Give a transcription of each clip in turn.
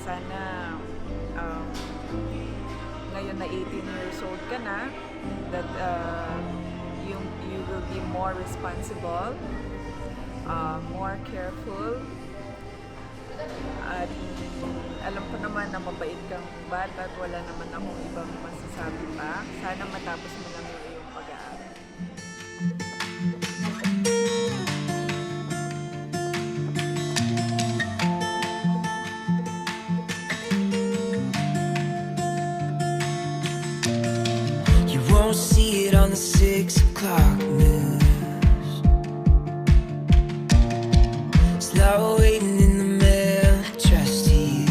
sana um, ngayon na 18 years old ka na, that you will be more responsible, more careful, at alam ko naman na mabait kang bata at wala naman akong ibang masasabi pa. Sana matapos mo lang yung iyong pag-aaral. You won't see it on the 6 o'clock news. Slow waiting in the mail, trust you.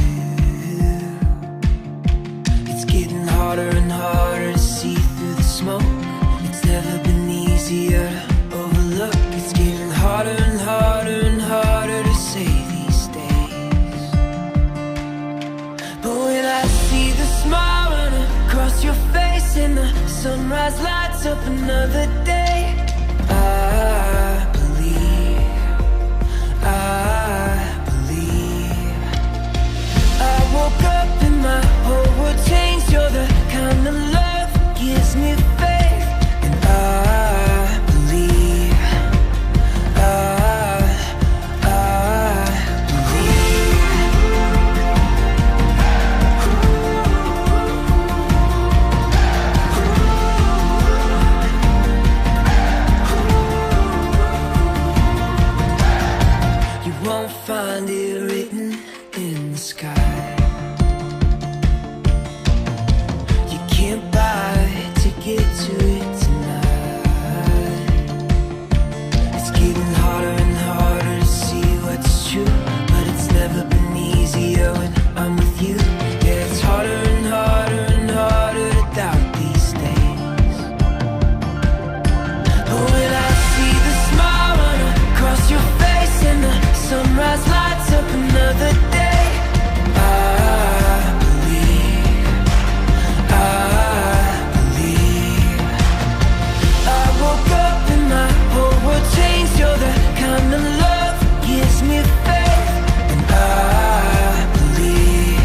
It's getting harder and harder to see through the smoke. It's never been easier to overlook. It's getting harder and harder and harder to say these days. But when I see the smile run across your face and the sunrise lights up another day, I believe I woke up and my whole world changed. You're the kind of love that gives me faith, and I believe you won't find it written in the sky. You can't buy a ticket to it tonight. It's getting harder and harder to see what's true, but it's never been easier when I'm with you. Yeah, it's harder and harder and harder to doubt these days. But when I see the smile run across your face and the sunrise lights up another day, I believe I woke up and my whole world changed. You're the kind of love that gives me faith, and I believe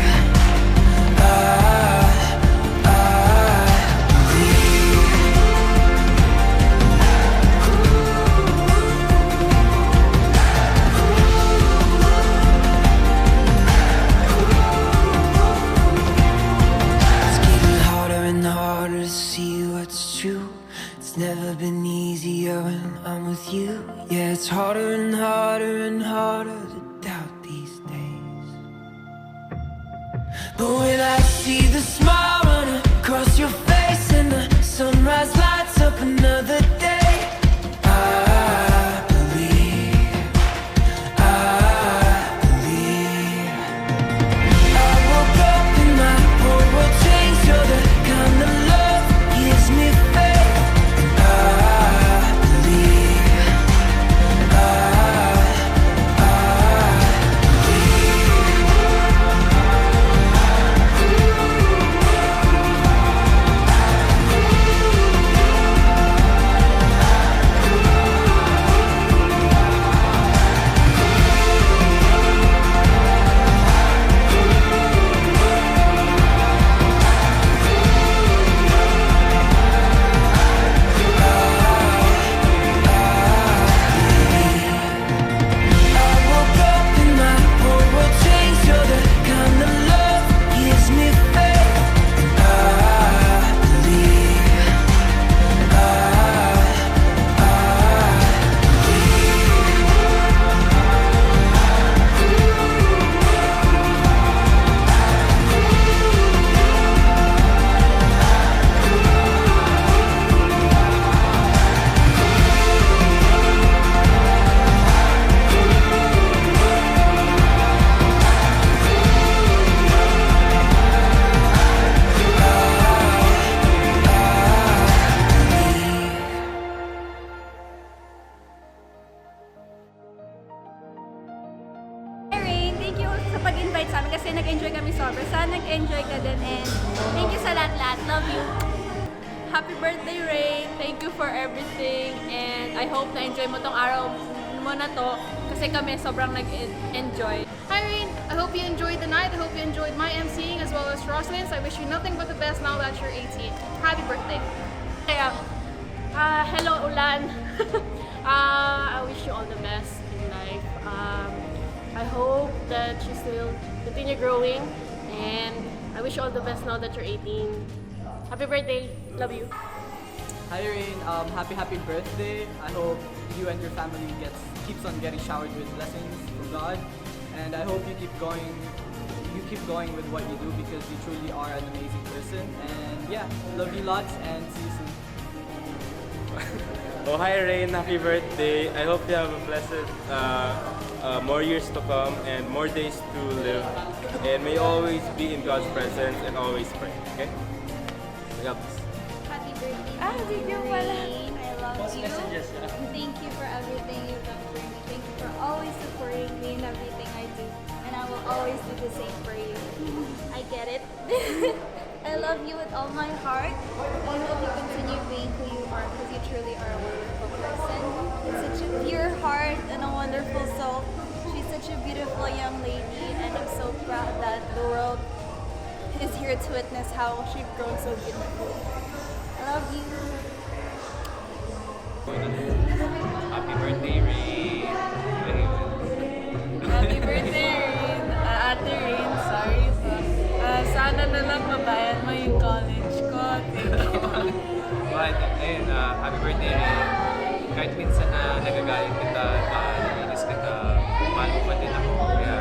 it's getting harder and harder to see what's true. It's never been easier when I'm with you. Yeah, it's harder and harder and harder to doubt these days. But when I see the smile run across your face and the sunrise lights up another day, I believe I woke up and my whole world changed. You're the kind of love that gives me faith, and I believe I woke up and my whole world changed. You're the kind of love that gives me faith, and I believe Rain, thank you sa pag-invite sa amin kasi nag-enjoy kami sobra. Sana nag-enjoy ka din and thank you sa lahat-lahat. Love you. Happy birthday, Rain! Thank you for everything and I hope na-enjoy mo tong araw mo na to kasi kami sobrang nag-enjoy. Hi Rain, I hope you enjoyed the night. I hope you enjoyed my emceeing as well as Rosalind's. I wish you nothing but the best now that you're 18. Happy birthday. Kaya, hello Ulan. I wish you all the best in life. I hope that you still continue growing, and I wish you all the best now that you're 18. Happy birthday. Love you. Hi Rain, happy birthday. I hope you and your family keeps on getting showered with blessings from God, and I hope you keep going with what you do because you truly are an amazing person. And yeah, love you lots and see you soon. Oh, hi Rain, happy birthday. I hope you have a blessed more years to come and more days to live. And may you always be in God's presence and always pray, okay? God bless. Happy birthday, thank you pala. Rain. I love you. Thank you for everything you've done for me. Thank you for always supporting me in everything I do. And I will always do the same for you. I get it. I love you with all my heart. I hope you continue being who you are because you truly are a wonderful person. It's such a pure heart and a wonderful soul. She's such a beautiful young lady, and I'm so proud that the world is here to witness how she's grown so beautifully. I love you. Happy birthday, Rain. Happy birthday, Rain. Ate Rain, sorry po. Sana na lang mabayan mo yung college ko. Thank you. But, ayun, happy birthday, Rain. Kahit minsan na nagagalit kita, naiinis kita, mahal mo pa din ako. Kaya,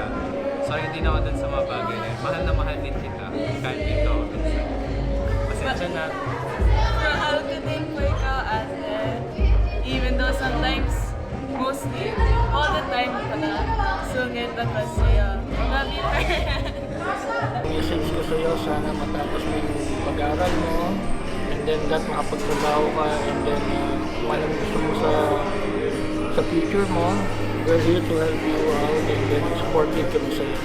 sorry din ako dun sa mga bagay na yun. Mahal na mahal din kita. Kahit dito, minsan. Pasensya na. Mahal ko din po ikaw, ate. Even though sometimes, mostly, all the time pala, sungit ako sa'yo. Love you, friend. Message ko sa'yo, sana matapos mo yung pag-aaral mo, and then that makapagtrabaho ka, and then kung anong gusto mo sa future mo, we're here to help you out, and then supportive kami sa'yo.